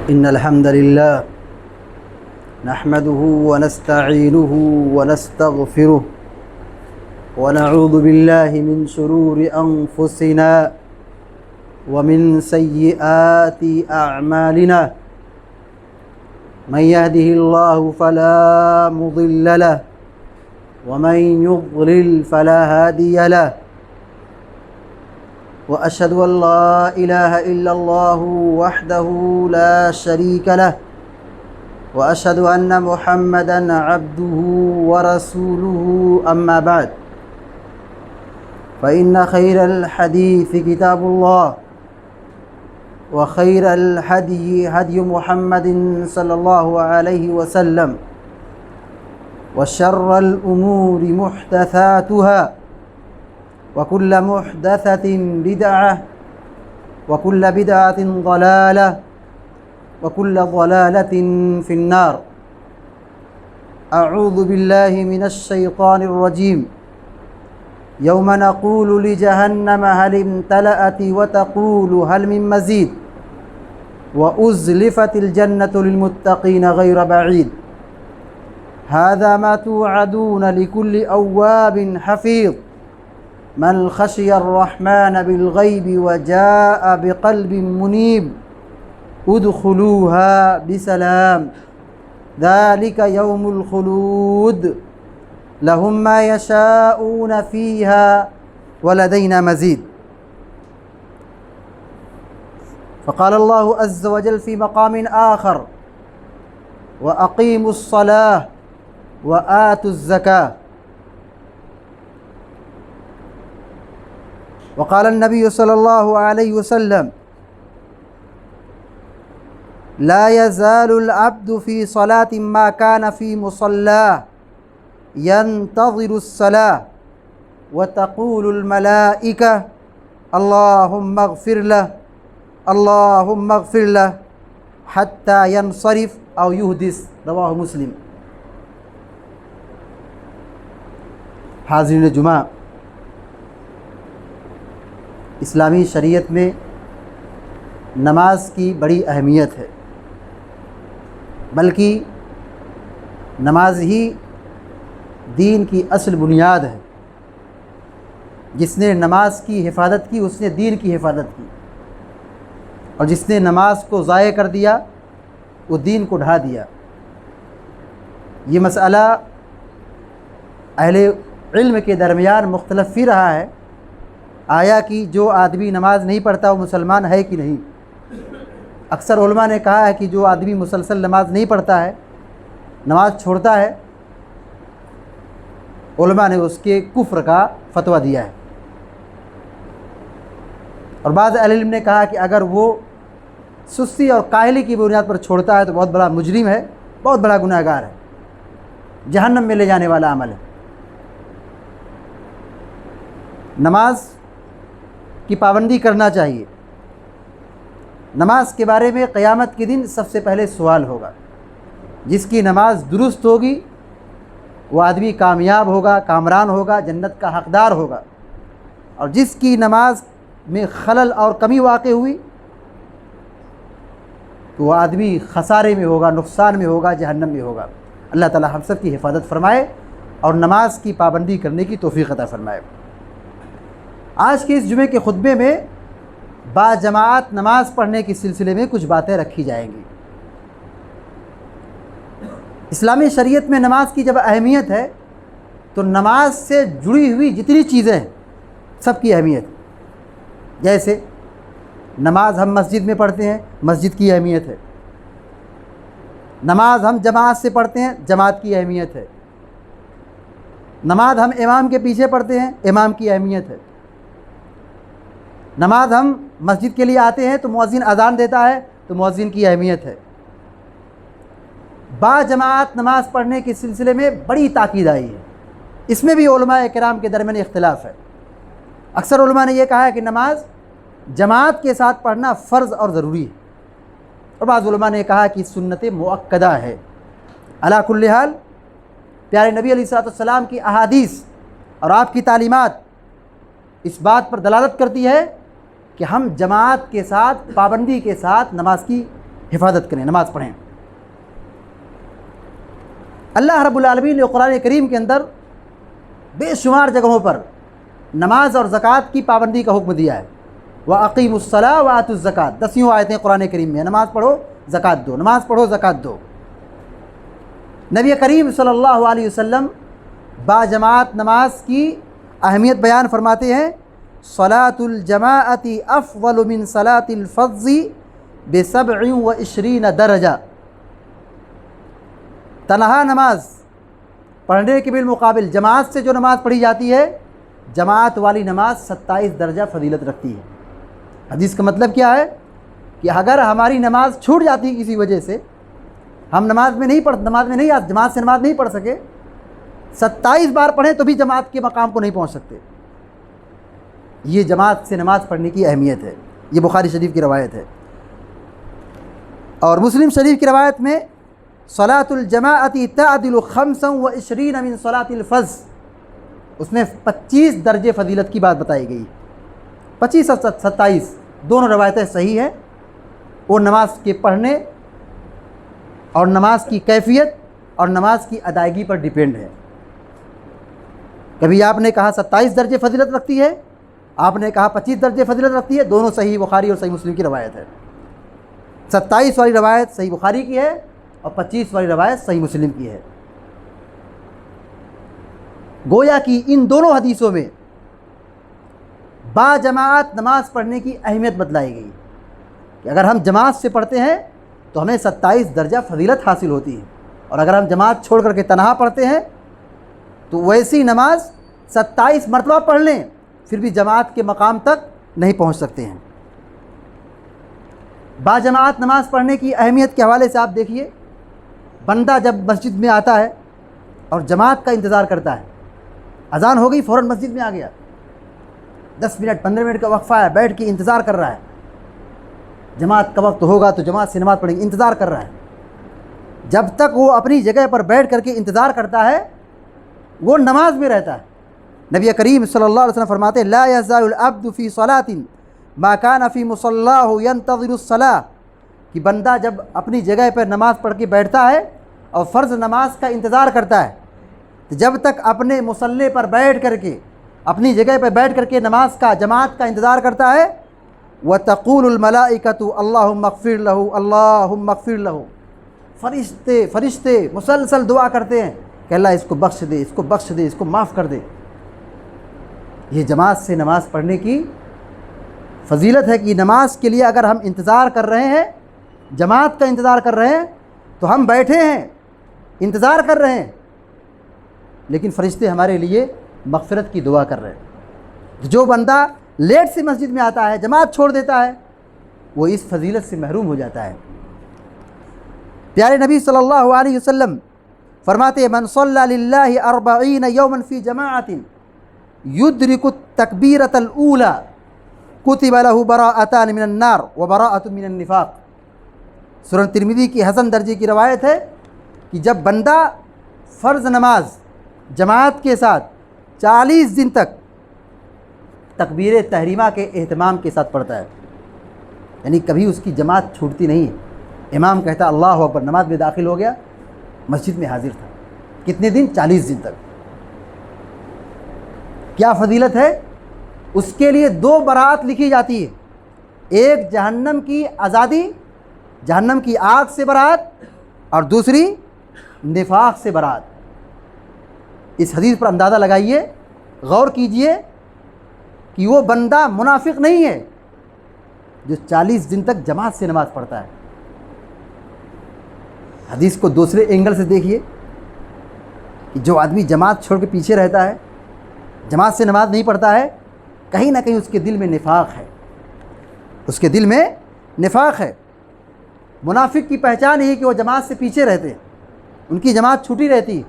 إن الحمد لله نحمده ونستعينه ونستغفره ونعوذ بالله من شرور أنفسنا ومن سيئات أعمالنا من يهده الله فلا مضل له ومن يضلل فلا هادي له وأشهد أن لا إله إلا الله وحده لا شريك له وأشهد أن محمدًا عبده ورسوله أما بعد فإن خير الحديث كتاب الله وخير الهدي هدي محمد صلى الله عليه وسلم وشر الأمور محدثاتها وكل محدثة بدعة وكل بدعة ضلالة وكل ضلالة في النار. أعوذ بالله من الشيطان الرجيم. يوم نقول لجهنم هل امتلأت وتقول هل من مزيد وأزلفت الجنة للمتقين غير بعيد هذا ما توعدون لكل أواب حفيظ من خشي الرحمن بالغيب وجاء بقلب منيب ادخلوها بسلام ذلك يوم الخلود لهم ما يشاءون فيها ولدينا مزيد. فقال الله عز وجل في مقام آخر وأقيموا الصلاة وآتوا الزكاة. وقال النبي صلى الله عليه وسلم لا يزال العبد في صلاة ما كان في مصلاه ينتظر الصلاة وتقول الملائكة اللهم اغفر له اللهم اغفر له حتى ينصرف أو يحدث. رواه مسلم. حاضرین جمعہ، اسلامی شریعت میں نماز کی بڑی اہمیت ہے، بلکہ نماز ہی دین کی اصل بنیاد ہے. جس نے نماز کی حفاظت کی اس نے دین کی حفاظت کی، اور جس نے نماز کو ضائع کر دیا وہ دین کو ڈھا دیا. یہ مسئلہ اہل علم کے درمیان مختلف ہی رہا ہے، آیا کہ جو آدمی نماز نہیں پڑھتا وہ مسلمان ہے کہ نہیں. اکثر علماء نے کہا ہے کہ جو آدمی مسلسل نماز نہیں پڑھتا ہے، نماز چھوڑتا ہے، علماء نے اس کے کفر کا فتویٰ دیا ہے. اور بعض اہل علم نے کہا کہ اگر وہ سستی اور کاہلی کی بنیاد پر چھوڑتا ہے تو بہت بڑا مجرم ہے، بہت بڑا گناہ گار ہے، جہنم میں لے جانے والا عمل ہے. نماز کی پابندی کرنا چاہیے. نماز کے بارے میں قیامت کے دن سب سے پہلے سوال ہوگا. جس کی نماز درست ہوگی وہ آدمی کامیاب ہوگا، کامران ہوگا، جنت کا حقدار ہوگا. اور جس کی نماز میں خلل اور کمی واقع ہوئی تو وہ آدمی خسارے میں ہوگا، نقصان میں ہوگا، جہنم میں ہوگا. اللہ تعالی ہم سب کی حفاظت فرمائے اور نماز کی پابندی کرنے کی توفیق عطا فرمائے. آج کے اس جمعے کے خطبے میں با جماعت نماز پڑھنے کے سلسلے میں کچھ باتیں رکھی جائیں گی. اسلامی شریعت میں نماز کی جب اہمیت ہے تو نماز سے جڑی ہوئی جتنی چیزیں ہیں سب کی اہمیت. جیسے نماز ہم مسجد میں پڑھتے ہیں، مسجد کی اہمیت ہے. نماز ہم جماعت سے پڑھتے ہیں، جماعت کی اہمیت ہے. نماز ہم امام کے پیچھے پڑھتے ہیں، امام کی اہمیت ہے. نماز ہم مسجد کے لیے آتے ہیں تو مؤذن اذان دیتا ہے تو مؤذن کی اہمیت ہے. با جماعت نماز پڑھنے کے سلسلے میں بڑی تاکید آئی ہے. اس میں بھی علماء کرام کے درمیان اختلاف ہے. اکثر علماء نے یہ کہا ہے کہ نماز جماعت کے ساتھ پڑھنا فرض اور ضروری ہے، اور بعض علماء نے کہا کہ سنت مؤکدہ ہے. علی کل حال پیارے نبی علیہ السلام کی احادیث اور آپ کی تعلیمات اس بات پر دلالت کرتی ہے کہ ہم جماعت کے ساتھ پابندی کے ساتھ نماز کی حفاظت کریں، نماز پڑھیں۔ اللہ رب العالمین نے قرآن کریم کے اندر بے شمار جگہوں پر نماز اور زکوٰۃ کی پابندی کا حکم دیا ہے۔ وَأَقِيمُوا الصَّلَاةَ وَآتُوا الزَّكَاةَ، 10 آیتیں قرآن کریم میں، نماز پڑھو زکوٰۃ دو، نماز پڑھو زکوٰۃ دو۔ نبی کریم صلی اللہ علیہ وسلم باجماعت نماز کی اہمیت بیان فرماتے ہیں، صلاۃ الجماعت افضل من صلاۃ الفض ب27 درجہ۔ تنہا نماز پڑھنے کے بالمقابل جماعت سے جو نماز پڑھی جاتی ہے، جماعت والی نماز 27 درجہ فضیلت رکھتی ہے۔ حدیث کا مطلب کیا ہے کہ اگر ہماری نماز چھوٹ جاتی کسی وجہ سے، ہم جماعت سے نماز نہیں پڑھ سکے، 27 بار پڑھیں تو بھی جماعت کے مقام کو نہیں پہنچ سکتے۔ یہ جماعت سے نماز پڑھنے کی اہمیت ہے۔ یہ بخاری شریف کی روایت ہے۔ اور مسلم شریف کی روایت میں صلاۃ الجماعت تعدل 25 من صلاۃ الفض، اس میں 25 درجے فضیلت کی بات بتائی گئی۔ 25 اور 27 دونوں روایتیں صحیح ہیں۔ وہ نماز کے پڑھنے اور نماز کی کیفیت اور نماز کی ادائیگی پر ڈیپینڈ ہے۔ کبھی آپ نے کہا 27 درجے فضیلت رکھتی ہے، آپ نے کہا 25 درجے فضیلت رکھتی ہے، دونوں صحیح بخاری اور صحیح مسلم کی روایت ہے۔ 27 والی روایت صحیح بخاری کی ہے اور 25 والی روایت صحیح مسلم کی ہے۔ گویا کہ ان دونوں حدیثوں میں با جماعت نماز پڑھنے کی اہمیت بتلائی گئی کہ اگر ہم جماعت سے پڑھتے ہیں تو ہمیں 27 درجہ فضیلت حاصل ہوتی ہے، اور اگر ہم جماعت چھوڑ کر کے تنہا پڑھتے ہیں تو ویسی نماز 27 مرتبہ پڑھ لیں پھر بھی جماعت کے مقام تک نہیں پہنچ سکتے ہیں۔ با جماعت نماز پڑھنے کی اہمیت کے حوالے سے آپ دیکھیے، بندہ جب مسجد میں آتا ہے اور جماعت کا انتظار کرتا ہے، اذان ہو گئی فوراً مسجد میں آ گیا، 10 منٹ 15 منٹ کا وقفہ ہے، بیٹھ کے انتظار کر رہا ہے، جماعت کا وقت ہوگا تو جماعت سے نماز پڑھیں گے، انتظار کر رہا ہے۔ جب تک وہ اپنی جگہ پر بیٹھ کر کے انتظار کرتا ہے وہ نماز میں رہتا ہے۔ نبی کریم صلی اللہ علیہ وسلم فرماتے ہیں لا یزال العبد فی صلاۃ ما کان فی مصلاہ ینتظر الصلاۃ، کہ بندہ جب اپنی جگہ پر نماز پڑھ کے بیٹھتا ہے اور فرض نماز کا انتظار کرتا ہے، تو جب تک اپنے مصلی پر بیٹھ کر کے اپنی جگہ پر بیٹھ کر کے نماز کا جماعت کا انتظار کرتا ہے، وتقول الملائکۃ اللہم اغفر لہ اللہم اغفر لہ، فرشتے مسلسل دعا کرتے ہیں کہ اللہ اس کو بخش دے، اس کو بخش دے، اس کو معاف کر دے۔ یہ جماعت سے نماز پڑھنے کی فضیلت ہے کہ نماز کے لیے اگر ہم انتظار کر رہے ہیں، جماعت کا انتظار کر رہے ہیں، تو ہم بیٹھے ہیں انتظار کر رہے ہیں، لیکن فرشتے ہمارے لیے مغفرت کی دعا کر رہے ہیں۔ جو بندہ لیٹ سے مسجد میں آتا ہے، جماعت چھوڑ دیتا ہے، وہ اس فضیلت سے محروم ہو جاتا ہے۔ پیارے نبی صلی اللہ علیہ وسلم فرماتے ہیں من صلی للہ 40 یوما فی جماعت یدرک التکبیرۃ الاولی کتب لہ براءتان من النار وبراءۃ من النفاق۔ سنن ترمذی کی حسن درجے کی روایت ہے کہ جب بندہ فرض نماز جماعت کے ساتھ 40 دن تک تکبیر تحریمہ کے اہتمام کے ساتھ پڑھتا ہے، یعنی کبھی اس کی جماعت چھوٹتی نہیں ہے، امام کہتا اللہ اکبر، نماز میں داخل ہو گیا، مسجد میں حاضر تھا، کتنے دن؟ 40 دن تک۔ کیا فضیلت ہے؟ اس کے لیے 2 براءت لکھی جاتی ہے، ایک جہنم کی آزادی، جہنم کی آگ سے براءت، اور دوسری نفاق سے براءت۔ اس حدیث پر اندازہ لگائیے، غور کیجئے کہ وہ بندہ منافق نہیں ہے جو 40 دن تک جماعت سے نماز پڑھتا ہے۔ حدیث کو دوسرے اینگل سے دیکھیے کہ جو آدمی جماعت چھوڑ کے پیچھے رہتا ہے، جماعت سے نماز نہیں پڑھتا ہے، کہیں نہ کہیں اس کے دل میں نفاق ہے، اس کے دل میں نفاق ہے۔ منافق کی پہچان یہی کہ وہ جماعت سے پیچھے رہتے ہیں، ان کی جماعت چھوٹی رہتی ہے۔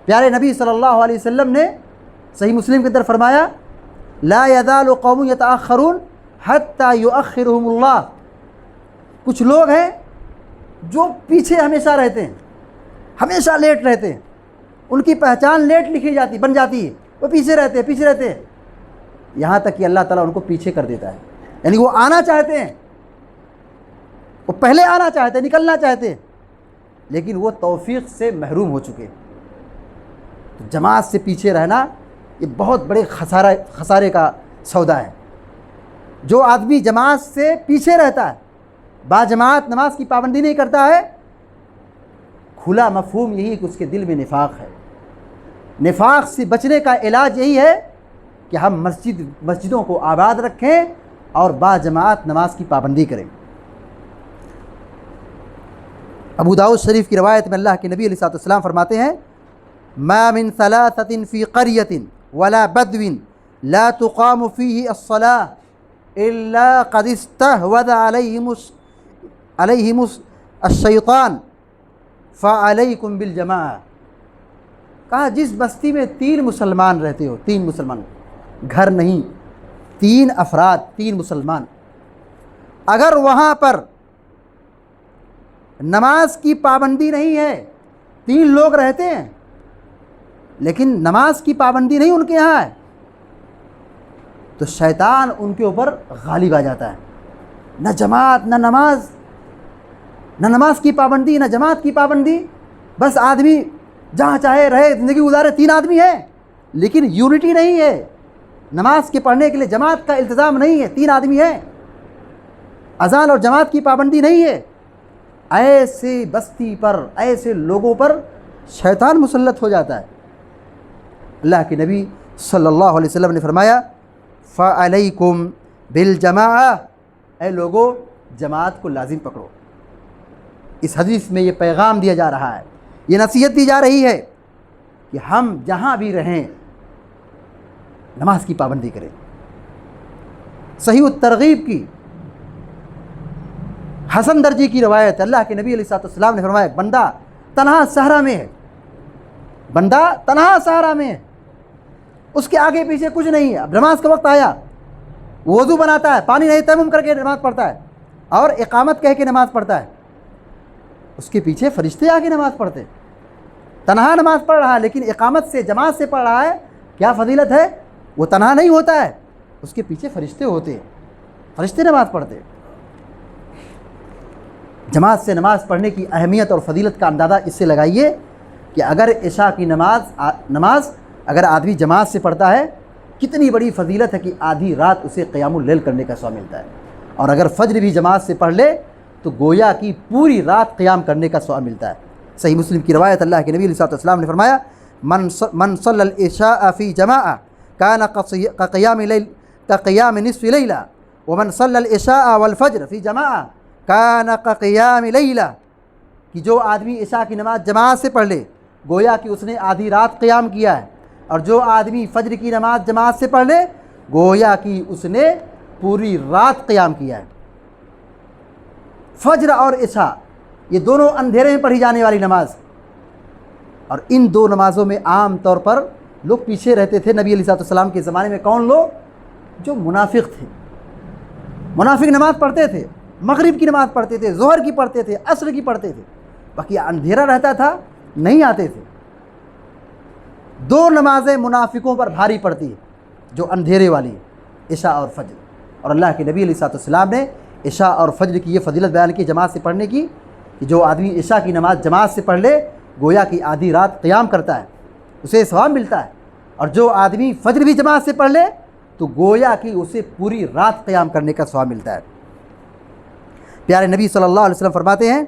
پیارے نبی صلی اللہ علیہ وسلم نے صحیح مسلم کے اندر فرمایا لا یزال قوم یتأخرون حتی یؤخرهم اللہ، کچھ لوگ ہیں جو پیچھے ہمیشہ رہتے ہیں، ہمیشہ لیٹ رہتے ہیں، ان کی پہچان لیٹ لکھی جاتی بن جاتی ہے، وہ پیچھے رہتے ہیں یہاں تک کہ اللہ تعالیٰ ان کو پیچھے کر دیتا ہے، یعنی وہ آنا چاہتے ہیں وہ پہلے آنا چاہتے، نکلنا چاہتے، لیکن وہ توفیق سے محروم ہو چکے۔ تو جماعت سے پیچھے رہنا یہ بہت بڑے خسارے کا سودا ہے۔ جو آدمی جماعت سے پیچھے رہتا ہے، باجماعت نماز کی پابندی نہیں کرتا ہے، کھلا مفہوم یہی ہے کہ اس کے دل میں نفاق ہے۔ نفاق سے بچنے کا علاج یہی ہے کہ ہم مسجدوں کو آباد رکھیں اور باجماعت نماز کی پابندی کریں۔ ابو داؤد شریف کی روایت میں اللہ کے نبی علیہ الصلوۃ والسلام فرماتے ہیں، ما من ثلاثة في قرية ولا بدو لا تقام فيه الصلاة إلا قد استهوذ عليهم الشيطان فعليكم بالجماعة۔ کہا جس بستی میں 3 مسلمان رہتے ہو، 3 مسلمان، گھر نہیں، 3 افراد، 3 مسلمان، اگر وہاں پر نماز کی پابندی نہیں ہے، 3 لوگ رہتے ہیں لیکن نماز کی پابندی نہیں ان کے یہاں ہے، تو شیطان ان کے اوپر غالب آ جاتا ہے۔ نہ جماعت، نہ نماز کی پابندی، نہ جماعت کی پابندی، بس آدمی جہاں چاہے رہے، زندگی گزارے۔ 3 آدمی ہیں لیکن یونٹی نہیں ہے، نماز کے پڑھنے کے لیے جماعت کا التزام نہیں ہے، 3 آدمی ہیں، اذان اور جماعت کی پابندی نہیں ہے۔ ایسے بستی پر، ایسے لوگوں پر شیطان مسلط ہو جاتا ہے۔ اللہ کے نبی صلی اللہ علیہ وسلم نے فرمایا، فَعَلَيْكُمْ بِالْجَمَاعَةِ، اے لوگو جماعت کو لازم پکڑو۔ اس حدیث میں یہ پیغام دیا جا رہا ہے، یہ نصیحت دی جا رہی ہے کہ ہم جہاں بھی رہیں نماز کی پابندی کریں۔ صحیح الترغیب کی حسن درجی کی روایت، اللہ کے نبی علیہ الصلوۃ والسلام نے فرمایا، بندہ تنہا صحرا میں ہے، بندہ تنہا صحرا میں ہے، اس کے آگے پیچھے کچھ نہیں ہے، اب نماز کا وقت آیا، وضو بناتا ہے، پانی نہیں، تیمم کر کے نماز پڑھتا ہے اور اقامت کہہ کے نماز پڑھتا ہے، اس کے پیچھے فرشتے آ کے نماز پڑھتے، تنہا نماز پڑھ رہا ہے لیکن اقامت سے، جماعت سے پڑھ رہا ہے، کیا فضیلت ہے؟ وہ تنہا نہیں ہوتا ہے، اس کے پیچھے فرشتے ہوتے ہیں، فرشتے نماز پڑھتے۔ جماعت سے نماز پڑھنے کی اہمیت اور فضیلت کا اندازہ اس سے لگائیے کہ اگر عشاء کی نماز اگر آدمی جماعت سے پڑھتا ہے، کتنی بڑی فضیلت ہے کہ آدھی رات اسے قیام اللیل کرنے کا ثواب ملتا ہے، اور اگر فجر بھی جماعت سے پڑھ لے تو گویا کی پوری رات قیام کرنے کا ثواب ملتا ہے۔ صحیح مسلم کی روایت، اللہ کے نبی علیہ الصلوۃ والسلام نے فرمایا، من صلی العشاء فی جماعہ کان کقیام نصف لیلہ ومن صلی العشاء والفجر فی جماعہ کان کقیام لیلہ، کہ جو آدمی عشاء کی نماز جماعت سے پڑھ لے گویا کہ اس نے آدھی رات قیام کیا ہے، اور جو آدمی فجر کی نماز جماعت سے پڑھ لے گویا کہ اس نے پوری رات قیام کیا ہے۔ فجر اور عشاء یہ دونوں اندھیرے میں پڑھی جانے والی نماز، اور ان 2 نمازوں میں عام طور پر لوگ پیچھے رہتے تھے نبی علیہ الصلوۃ والسلام کے زمانے میں۔ کون لوگ؟ جو منافق تھے، منافق نماز پڑھتے تھے، مغرب کی نماز پڑھتے تھے، ظہر کی پڑھتے تھے، عصر کی پڑھتے تھے، باقی اندھیرا رہتا تھا نہیں آتے تھے۔ 2 نمازیں منافقوں پر بھاری پڑتی ہیں جو اندھیرے والی ہیں، عشاء اور فجر، اور اللہ کے نبی علیہ الصلوۃ والسلام نے عشاء اور فجر کی یہ فضیلت بیان کی جماعت سے پڑھنے کی، کہ جو آدمی عشاء کی نماز جماعت سے پڑھ لے گویا کہ آدھی رات قیام کرتا ہے، اسے ثواب ملتا ہے، اور جو آدمی فجر بھی جماعت سے پڑھ لے تو گویا کہ اسے پوری رات قیام کرنے کا ثواب ملتا ہے۔ پیارے نبی صلی اللہ علیہ وسلم فرماتے ہیں،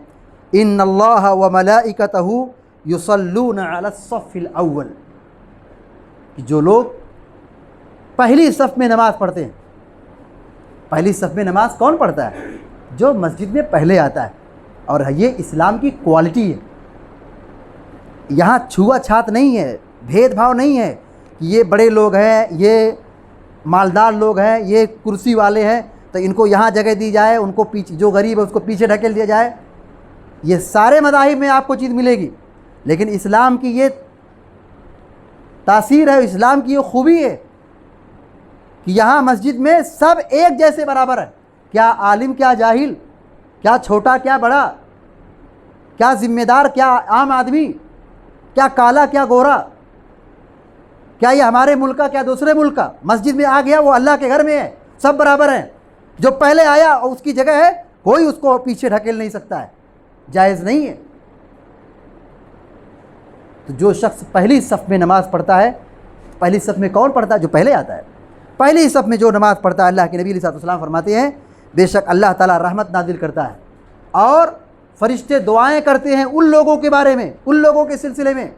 ان اللہ وملائکتہ یصلون علی الصف الاول، کہ جو لوگ پہلی صف میں نماز پڑھتے ہیں، پہلی صف میں نماز کون پڑھتا ہے؟ جو مسجد میں پہلے آتا ہے، اور یہ اسلام کی کوالٹی ہے۔ یہاں چھوا چھات نہیں ہے، بھید بھاؤ نہیں ہے کہ یہ بڑے لوگ ہیں، یہ مالدار لوگ ہیں، یہ کرسی والے ہیں تو ان کو یہاں جگہ دی جائے، ان کو پیچھے، جو غریب ہے اس کو پیچھے ڈھکیل دیا جائے۔ یہ سارے مذاہب میں آپ کو چیز ملے گی، لیکن اسلام کی یہ تاثیر ہے، اسلام کی یہ خوبی ہے کہ یہاں مسجد میں سب ایک جیسے برابر ہے، کیا عالم کیا جاہل، کیا چھوٹا کیا بڑا، کیا ذمہ دار کیا عام آدمی، کیا کالا کیا گورا، کیا یہ ہمارے ملک کا کیا دوسرے ملک کا، مسجد میں آ گیا وہ اللہ کے گھر میں ہے، سب برابر ہیں۔ جو پہلے آیا اور اس کی جگہ ہے کوئی اس کو پیچھے ڈھکیل نہیں سکتا ہے، جائز نہیں ہے۔ تو جو شخص پہلی صف میں نماز پڑھتا ہے، پہلی صف میں کون پڑھتا ہے؟ جو پہلے آتا ہے۔ پہلی صف میں جو نماز پڑھتا ہے، اللہ کے نبی علیہ الصلوۃ والسلام فرماتے ہیں بے شک اللہ تعالیٰ رحمت نازل کرتا ہے اور فرشتے دعائیں کرتے ہیں ان لوگوں کے بارے میں، ان لوگوں کے سلسلے میں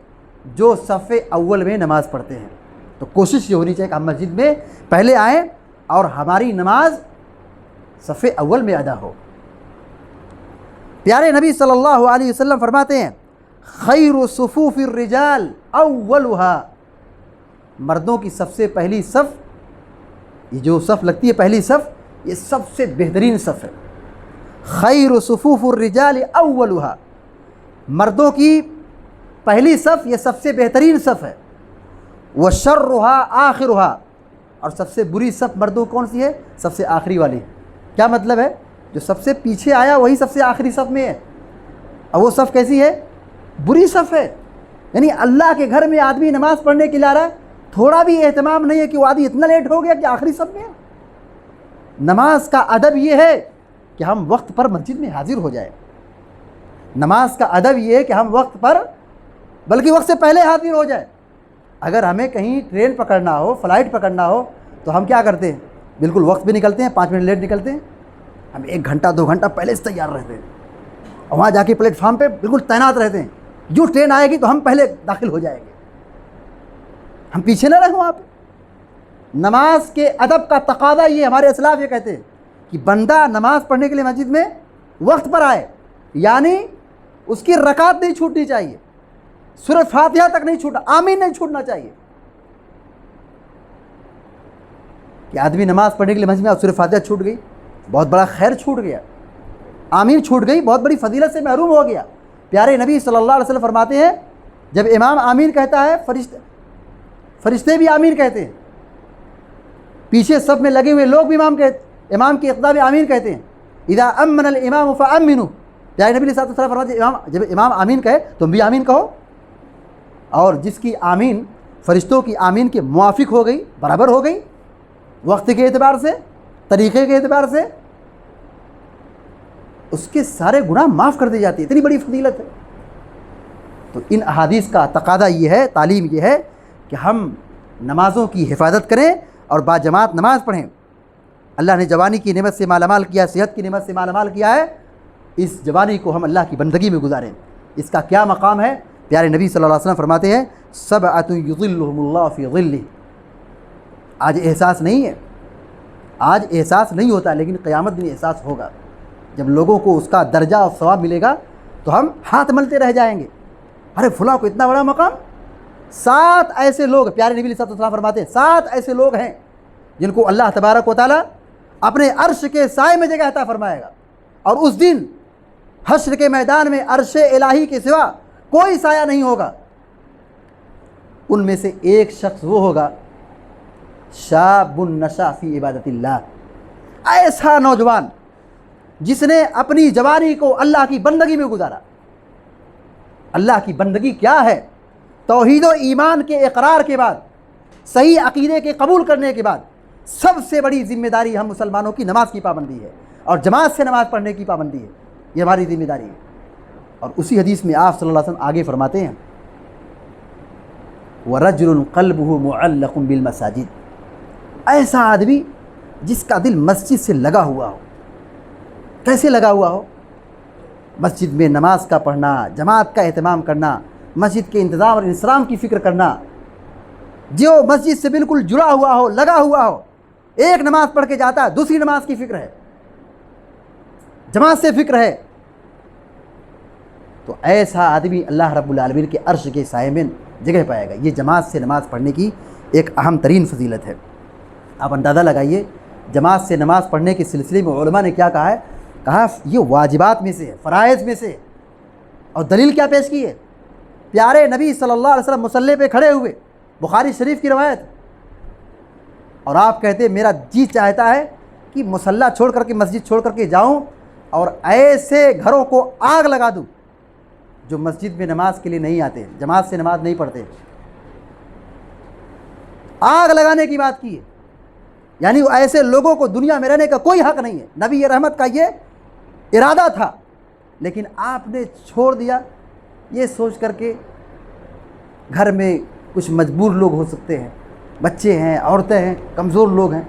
جو صف اول میں نماز پڑھتے ہیں۔ تو کوشش یہ ہونی چاہیے کہ ہم مسجد میں پہلے آئیں اور ہماری نماز صف اول میں ادا ہو۔ پیارے نبی صلی اللہ علیہ وسلم فرماتے ہیں خیر صفوف الرجال اولها، مردوں کی سب سے پہلی صف، یہ جو صف لگتی ہے پہلی صف، یہ سب سے بہترین صف ہے۔ خیر صفوف الرجال اولها، مردوں کی پہلی صف یہ سب سے بہترین صف ہے۔ وشرها آخرها، اور سب سے بری صف مردوں کون سی ہے؟ سب سے آخری والی۔ کیا مطلب ہے؟ جو سب سے پیچھے آیا وہی سب سے آخری صف میں ہے، اور وہ صف کیسی ہے؟ بری صف ہے۔ یعنی اللہ کے گھر میں آدمی نماز پڑھنے کے لیے آ رہا ہے، تھوڑا بھی اہتمام نہیں ہے کہ وہ آدمی اتنا لیٹ ہو گیا کہ آخری صف میں ہے۔ نماز کا ادب یہ ہے کہ ہم وقت پر مسجد میں حاضر ہو جائیں۔ نماز کا ادب یہ ہے کہ ہم وقت پر، بلکہ وقت سے پہلے حاضر ہو جائیں۔ اگر ہمیں کہیں ٹرین پکڑنا ہو، فلائٹ پکڑنا ہو، تو ہم کیا کرتے ہیں؟ بالکل وقت پہ نکلتے ہیں، 5 منٹ لیٹ نکلتے ہیں۔ ہم 1 گھنٹہ 2 گھنٹہ پہلے سے تیار رہتے ہیں اور وہاں جا کے پلیٹ فارم پہ بالکل تعینات رہتے ہیں، جو ٹرین آئے گی تو ہم پہلے داخل ہو جائیں گے، ہم پیچھے نہ رہیں وہاں پہ۔ نماز کے ادب کا تقاضا یہ، ہمارے اسلاف یہ کہتے ہیں کہ بندہ نماز پڑھنے کے لیے مسجد میں وقت پر آئے، یعنی اس کی رکعت نہیں چھوٹنی چاہیے، سورہ فاتحہ تک نہیں چھوٹنا، آمین نہیں چھوٹنا چاہیے۔ کہ آدمی نماز پڑھنے کے لیے مسجد میں سورہ فاتحہ چھوٹ گئی، بہت بڑا خیر چھوٹ گیا، آمین چھوٹ گئی، بہت بڑی فضیلت سے محروم ہو گیا۔ پیارے نبی صلی اللہ علیہ وسلم فرماتے ہیں جب امام آمین کہتا ہے فرشتے بھی آمین کہتے ہیں، پیچھے صف میں لگے ہوئے لوگ بھی امام کی اقتدا میں آمین کہتے ہیں۔ اذا امن الامام فامنوا، پیارے نبی صلی اللہ علیہ وسلم فرماتے ہیں جب امام آمین کہے تم بھی آمین کہو، اور جس کی آمین فرشتوں کی آمین کے موافق ہو گئی، برابر ہو گئی، وقت کے اعتبار سے، طریقے کے اعتبار سے، اس کے سارے گناہ معاف کر دی جاتی ہے۔ اتنی بڑی فضیلت ہے۔ تو ان احادیث کا تقاضا یہ ہے، تعلیم یہ ہے کہ ہم نمازوں کی حفاظت کریں اور باجماعت نماز پڑھیں۔ اللہ نے جوانی کی نعمت سے مالا مال کیا، صحت کی نعمت سے مالا مال کیا ہے، اس جوانی کو ہم اللہ کی بندگی میں گزاریں۔ اس کا کیا مقام ہے؟ پیارے نبی صلی اللہ علیہ وسلم فرماتے ہیں سبعۃ یظلھم اللہ فی ظلہ۔ آج احساس نہیں ہے، آج احساس نہیں ہوتا، لیکن قیامت دن احساس ہوگا۔ جب لوگوں کو اس کا درجہ اور ثواب ملے گا تو ہم ہاتھ ملتے رہ جائیں گے، ارے فلاں کو اتنا بڑا مقام۔ 7 ایسے لوگ، پیارے نبی صلی اللہ علیہ وسلم فرماتے ہیں 7 ایسے لوگ ہیں جن کو اللہ تبارک و تعالیٰ اپنے عرش کے سائے میں جگہ عطا فرمائے گا، اور اس دن حشر کے میدان میں عرش الہی کے سوا کوئی سایہ نہیں ہوگا۔ ان میں سے ایک شخص وہ ہوگا شاب نشا فی عبادت اللہ، ایسا نوجوان جس نے اپنی جوانی کو اللہ کی بندگی میں گزارا۔ اللہ کی بندگی کیا ہے؟ توحید و ایمان کے اقرار کے بعد، صحیح عقیدے کے قبول کرنے کے بعد سب سے بڑی ذمہ داری ہم مسلمانوں کی نماز کی پابندی ہے، اور جماعت سے نماز پڑھنے کی پابندی ہے، یہ ہماری ذمہ داری ہے۔ اور اسی حدیث میں آپ صلی اللہ علیہ وسلم آگے فرماتے ہیں وَرَجُلٌ قَلْبُهُ مُعَلَّقٌ بِالْمَسَاجِدِ، ایسا آدمی جس کا دل مسجد سے لگا ہوا ہو۔ کیسے لگا ہوا ہو؟ مسجد میں نماز کا پڑھنا، جماعت کا اہتمام کرنا، مسجد کے انتظام اور انصرام کی فکر کرنا، جو مسجد سے بالکل جڑا ہوا ہو، لگا ہوا ہو، ایک نماز پڑھ کے جاتا ہے، دوسری نماز کی فکر ہے، جماعت سے فکر ہے، تو ایسا آدمی اللہ رب العالمین کے عرش کے سائے میں جگہ پائے گا۔ یہ جماعت سے نماز پڑھنے کی ایک اہم ترین فضیلت ہے۔ آپ اندازہ لگائیے جماعت سے نماز پڑھنے کے سلسلے میں علماء نے کیا کہا ہے؟ کہا یہ واجبات میں سے ہے، فرائض میں سے، اور دلیل کیا پیش کی ہے؟ پیارے نبی صلی اللہ علیہ وسلم مصلی پہ کھڑے ہوئے، بخاری شریف کی روایت، اور آپ کہتے ہیں میرا جی چاہتا ہے کہ مصلی چھوڑ کر کے، مسجد چھوڑ کر کے جاؤں اور ایسے گھروں کو آگ لگا دوں جو مسجد میں نماز کے لیے نہیں آتے، جماعت سے نماز نہیں پڑھتے۔ آگ لگانے کی بات کی ہے، یعنی ایسے لوگوں کو دنیا میں رہنے کا کوئی حق نہیں ہے۔ نبی رحمت کا یہ ارادہ تھا، لیکن آپ نے چھوڑ دیا یہ سوچ کر کے گھر میں کچھ مجبور لوگ ہو سکتے ہیں، بچے ہیں، عورتیں ہیں، کمزور لوگ ہیں،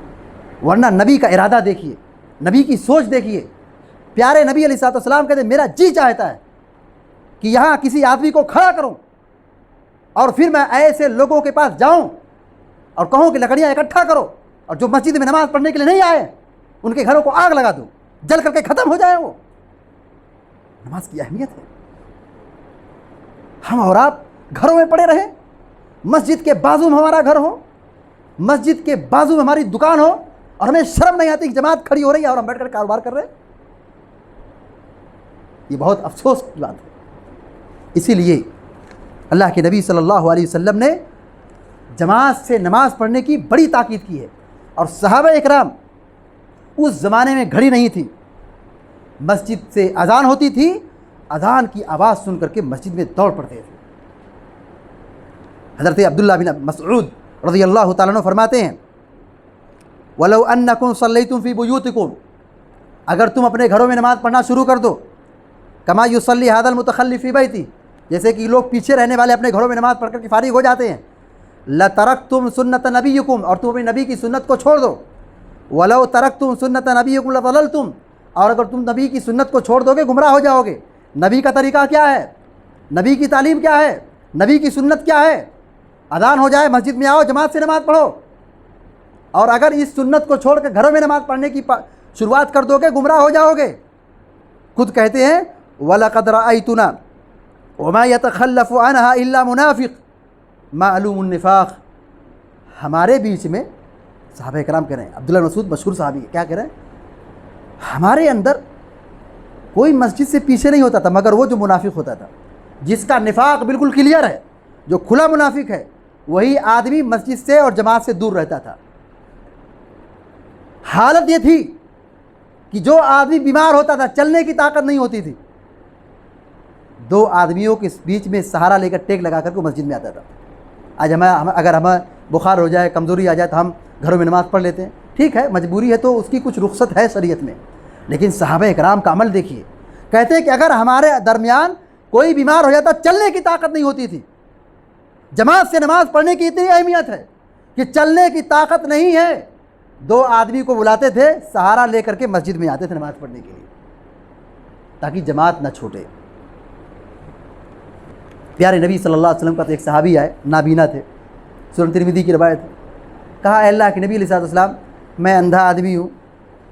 ورنہ نبی کا ارادہ دیکھیے، نبی کی سوچ دیکھیے۔ پیارے نبی علیہ الصلوۃ والسلام کہتے میرا جی چاہتا ہے کہ یہاں کسی آدمی کو کھڑا کروں اور پھر میں ایسے لوگوں کے پاس جاؤں اور کہوں کہ لکڑیاں اکٹھا کرو، اور جو مسجد میں نماز پڑھنے کے لیے نہیں آئے ان کے گھروں کو آگ لگا دوں، جل کر کے ختم ہو جائے۔ وہ نماز کی اہمیت ہے۔ ہم اور آپ گھروں میں پڑے رہیں، مسجد کے بازو میں ہمارا گھر ہو، مسجد کے بازو میں ہماری دکان ہو، اور ہمیں شرم نہیں آتی کہ جماعت کھڑی ہو رہی ہے اور ہم بیٹھ کر کاروبار کر رہے ہیں۔ یہ بہت افسوس کی بات ہے۔ اسی لیے اللہ کے نبی صلی اللہ علیہ وسلم نے جماعت سے نماز پڑھنے کی بڑی تاکید کی ہے، اور صحابہ اکرام اس زمانے میں گھڑی نہیں تھی، مسجد سے اذان ہوتی تھی، اذان کی آواز سن کر کے مسجد میں دوڑ پڑتے تھے۔ حضرت عبداللہ بن مسعود رضی اللہ تعالیٰ عنہ فرماتے ہیں وَلَوْ أَنَّكُمْ صَلَّيْتُمْ فِي بُيُوتِكُمْ، اگر تم اپنے گھروں میں نماز پڑھنا شروع کر دو، كَمَا يُصَلِّي هَذَا الْمُتَخَلِّفُ فِي بَيْتِهِ، جیسے کہ لوگ پیچھے رہنے والے اپنے گھروں میں نماز پڑھ کر کے فارغ ہو جاتے ہیں، لَتَرَكْتُمْ سُنَّةَ نَبِيِّكُمْ، اور تم اپنے نبی کی سنت کو چھوڑ دو، وَلَوْ تَرَكْتُمْ سُنَّةَ نَبِيِّكُمْ لَضَلَلْتُمْ، اور اگر تم نبی کی سنت کو چھوڑ دو گے گمراہ ہو جاؤ گے۔ نبی کا طریقہ کیا ہے، نبی کی تعلیم کیا ہے، نبی کی سنت کیا ہے؟ اذان ہو جائے مسجد میں آؤ، جماعت سے نماز پڑھو، اور اگر اس سنت کو چھوڑ کے گھروں میں نماز پڑھنے کی شروعات کر دو گے گمراہ ہو جاؤ گے۔ خود کہتے ہیں وَلَقَدْ رَأَيْتُنَا وَمَا يَتَخَلَّفُ عَنْهَا إِلَّا مُنَافِقٌ مَعْلُومُ النِّفَاقِ، ہمارے بیچ میں صحابہ کرام کہہ رہے ہیں، عبداللہ مسعود مشہور صحابی کیا کہہ رہے ہیں، ہمارے اندر کوئی مسجد سے پیچھے نہیں ہوتا تھا مگر وہ جو منافق ہوتا تھا، جس کا نفاق بالکل کلیئر ہے، جو کھلا منافق ہے، وہی آدمی مسجد سے اور جماعت سے دور رہتا تھا۔ حالت یہ تھی کہ جو آدمی بیمار ہوتا تھا، چلنے کی طاقت نہیں ہوتی تھی، دو آدمیوں کے بیچ میں سہارا لے کر ٹیک لگا کر کے مسجد میں آتا تھا۔ آج اگر ہمیں بخار ہو جائے، کمزوری آ جائے تو ہم گھروں میں نماز پڑھ لیتے ہیں، ٹھیک ہے، مجبوری ہے تو اس کی کچھ رخصت ہے شریعت میں، لیکن صحابہ کرام کا عمل دیکھیے، کہتے ہیں کہ اگر ہمارے درمیان کوئی بیمار ہو جاتا، چلنے کی طاقت نہیں ہوتی تھی، جماعت سے نماز پڑھنے کی اتنی اہمیت ہے کہ چلنے کی طاقت نہیں ہے، دو آدمی کو بلاتے تھے، سہارا لے کر کے مسجد میں آتے تھے نماز پڑھنے کے لیے تاکہ جماعت نہ چھوٹے۔ پیارے نبی صلی اللہ علیہ وسلم کا تو ایک صحابی آئے، نابینا تھے، سنن ترمذی کی روایت ہے، کہا اے اللہ کے نبی علیہ السلام، میں اندھا آدمی ہوں،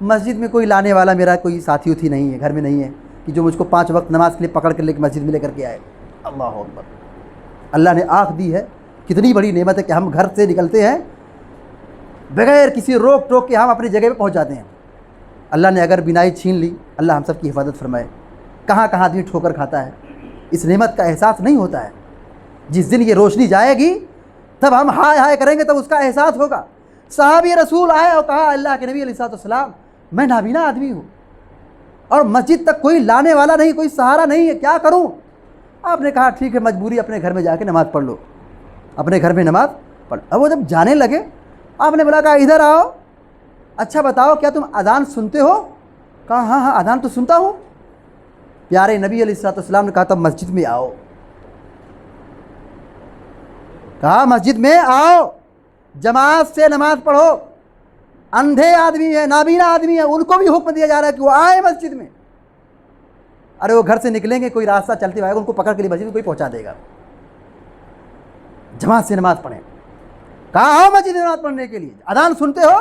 مسجد میں کوئی لانے والا میرا کوئی ساتھی ہوتی نہیں ہے، گھر میں نہیں ہے کہ جو مجھ کو 5 وقت نماز کے لیے پکڑ کر لے کے مسجد میں لے کر کے آئے۔ اللہ اکبر، اللہ نے آنکھ دی ہے، کتنی بڑی نعمت ہے کہ ہم گھر سے نکلتے ہیں بغیر کسی روک ٹوک کے ہم اپنی جگہ پہ پہنچ جاتے ہیں۔ اللہ نے اگر بینائی چھین لی، اللہ ہم سب کی حفاظت فرمائے۔ کہاں کہاں آدمی ٹھوکر کھاتا ہے، اس نعمت کا احساس نہیں ہوتا ہے۔ جس دن یہ روشنی جائے گی تب ہم ہائے ہائے کریں گے، تب اس کا احساس ہوگا۔ صحابی رسول آئے اور کہا اللہ کے نبی علیہ الصلوۃ والسلام، میں نابینا آدمی ہوں اور مسجد تک کوئی لانے والا نہیں، کوئی سہارا نہیں ہے، کیا کروں؟ آپ نے کہا ٹھیک ہے، مجبوری، اپنے گھر میں جا کے نماز پڑھ لو، اپنے گھر میں نماز پڑھ۔ اب وہ جب جانے لگے، آپ نے بولا، کہا ادھر آؤ، اچھا بتاؤ کیا تم اذان سنتے ہو؟ کہا ہاں ہاں اذان تو سنتا ہوں۔ پیارے نبی علیہ الصلوۃ والسلام نے کہا تب مسجد میں آؤ، کہا مسجد میں آؤ، جماعت سے نماز پڑھو۔ اندھے آدمی ہیں، نابینا آدمی ہیں، ان کو بھی حکم دیا جا رہا ہے کہ وہ آئے مسجد میں۔ ارے وہ گھر سے نکلیں گے، کوئی راستہ چلتے ہوئے ان کو پکڑ کے لیے مسجد میں کوئی پہنچا دے گا۔ جماعت سے نماز پڑھیں، کہا آؤ مسجد میں نماز پڑھنے کے لیے، اذان سنتے ہو،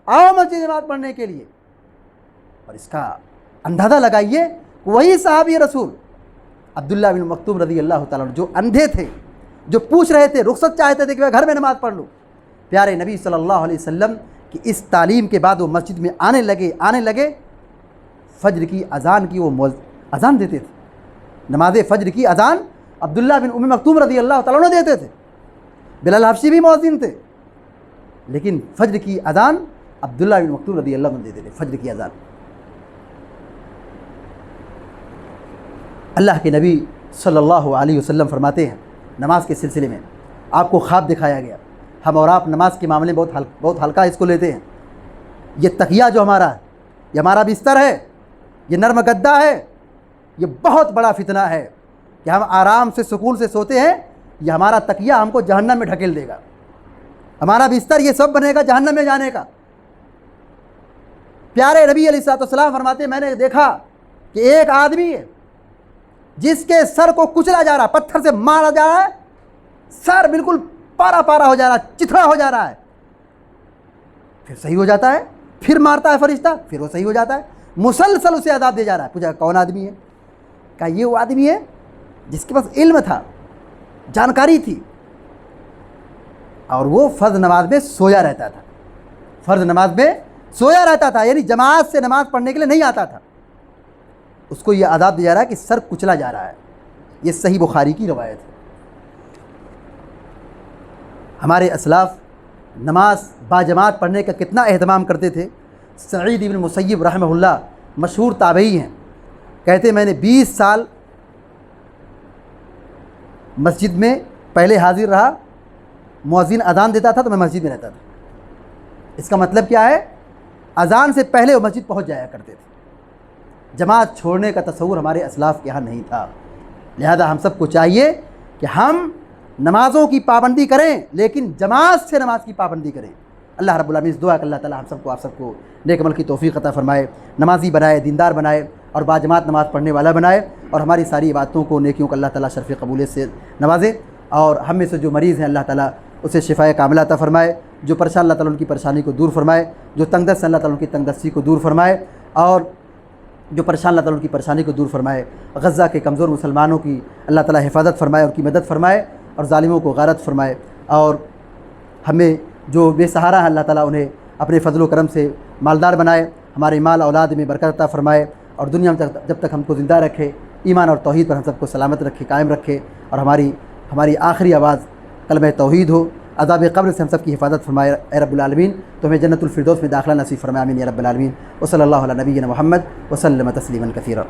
آؤ مسجد میں نماز پڑھنے کے لیے۔ اور اس کا اندازہ لگائیے، وہی صحابی رسول عبداللہ بن مکتوم رضی اللہ تعالیٰ عنہ جو اندھے تھے، جو پوچھ رہے تھے، رخصت چاہتے تھے کہ میں گھر میں نماز پڑھ لوں، پیارے نبی صلی اللہ علیہ وسلم کی اس تعلیم کے بعد وہ مسجد میں آنے لگے۔ فجر کی اذان کی وہ اذان دیتے تھے، نماز فجر کی اذان عبداللہ بن ام مکتوم رضی اللہ تعالیٰ عنہ دیتے تھے۔ بلال حبشی بھی مؤذن تھے، لیکن فجر کی اذان عبداللہ بن مکتوم رضی اللہ عنہ دیتے تھے، فجر کی اذان۔ اللہ کے نبی صلی اللہ علیہ وسلم فرماتے ہیں، نماز کے سلسلے میں آپ کو خواب دکھایا گیا۔ ہم اور آپ نماز کے معاملے میں بہت ہلکا اس کو لیتے ہیں۔ یہ تکیہ جو ہمارا ہے، یہ ہمارا بستر ہے، یہ نرم گدا ہے، یہ بہت بڑا فتنہ ہے کہ ہم آرام سے سکون سے سوتے ہیں، یہ ہمارا تکیہ ہم کو جہنم میں ڈھکیل دے گا، ہمارا بستر یہ سب بنے گا جہنم میں جانے کا۔ پیارے نبی علیہ الصلوۃ والسلام فرماتے ہیں میں نے دیکھا کہ ایک آدمی ہے جس کے سر کو کچلا جا رہا، پتھر سے مارا جا رہا ہے، سر بالکل پارا پارا ہو جا رہا ہے، چتھڑا ہو جا رہا ہے، پھر صحیح ہو جاتا ہے، پھر مارتا ہے فرشتہ، پھر وہ صحیح ہو جاتا ہے، مسلسل اسے عذاب دے جا رہا ہے۔ پوچھا کون آدمی ہے؟ کہا یہ وہ آدمی ہے جس کے پاس علم تھا، جانکاری تھی، اور وہ فرض نماز میں سویا رہتا تھا، فرض نماز میں سویا رہتا تھا، یعنی جماعت سے نماز پڑھنے کے لیے نہیں آتا تھا، اس کو یہ عذاب دیا جا رہا ہے کہ سر کچلا جا رہا ہے۔ یہ صحیح بخاری کی روایت ہے۔ ہمارے اسلاف نماز باجماعت پڑھنے کا کتنا اہتمام کرتے تھے۔ سعید بن مسیب رحمہ اللہ مشہور تابعی ہیں، کہتے میں نے 20 سال مسجد میں پہلے حاضر رہا، مؤذن اذان دیتا تھا تو میں مسجد میں رہتا تھا۔ اس کا مطلب کیا ہے؟ اذان سے پہلے وہ مسجد پہنچ جایا کرتے تھے۔ جماعت چھوڑنے کا تصور ہمارے اسلاف کے یہاں نہیں تھا، لہذا ہم سب کو چاہیے کہ ہم نمازوں کی پابندی کریں، لیکن جماعت سے نماز کی پابندی کریں۔ اللہ رب العالمین سے دعا ہے کہ اللہ تعالیٰ ہم سب کو آپ سب کو نیک عمل کی توفیق عطا فرمائے، نمازی بنائے، دیندار بنائے، اور باجماعت نماز پڑھنے والا بنائے، اور ہماری ساری عبادتوں کو نیکیوں کو اللہ تعالیٰ شرف قبولیت سے نوازے، اور ہم میں سے جو مریض ہیں اللہ تعالیٰ اسے شفائے کاملہ عطا فرمائے، جو پریشان اللہ تعالیٰ ان کی پریشانی کو دور فرمائے، جو تنگ دست اللہ تعالیٰ ان کی تنگ دستی کو دور فرمائے، اور جو پریشان اللہ تعالیٰ ان کی پریشانی کو دور فرمائے۔ غزہ کے کمزور مسلمانوں کی اللہ تعالیٰ حفاظت فرمائے، ان کی مدد فرمائے، اور ظالموں کو غارت فرمائے، اور ہمیں جو بے سہارا ہے اللہ تعالیٰ انہیں اپنے فضل و کرم سے مالدار بنائے، ہمارے مال اولاد میں برکت عطا فرمائے، اور دنیا میں جب تک ہم کو زندہ رکھے، ایمان اور توحید پر ہم سب کو سلامت رکھے، قائم رکھے، اور ہماری آخری آواز کلمہ توحید ہو۔ عذاب قبر سے ہم سب کی حفاظت فرمائے اے رب العالمین، تو ہمیں جنت الفردوس میں داخلہ نصیب فرمائے، آمین یا رب العالمین۔ وصلی اللہ علی نبینا محمد وسلم تسلیما کثیرا۔